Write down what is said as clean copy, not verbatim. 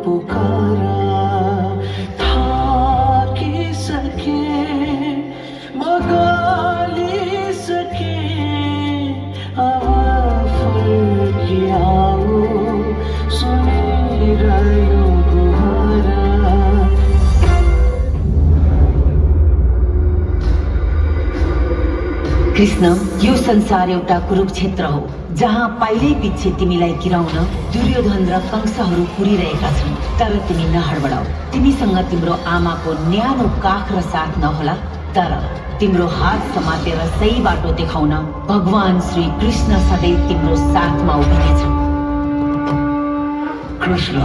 पुकारा थाकिसके म गलिसके अब फर्किआऊ सुनिरह्यो गुहारा। कृष्ण, यो संसार एउटा कुरुक्षेत्र हो जहाँ पाइलै पिच्छे तिमीलाई गिराउन दुर्योधन र कंसहरू पुरिरहेका छन्। तर तिमी नहडबडाऊ। तिमीसँग तिम्रो आमाको न्यानो काख र साथ नहोला, तर तिम्रो हात समातेर सही बाटो देखाउन भगवान श्री कृष्ण सदैव तिम्रो साथमा उभिनेछ। कृष्ण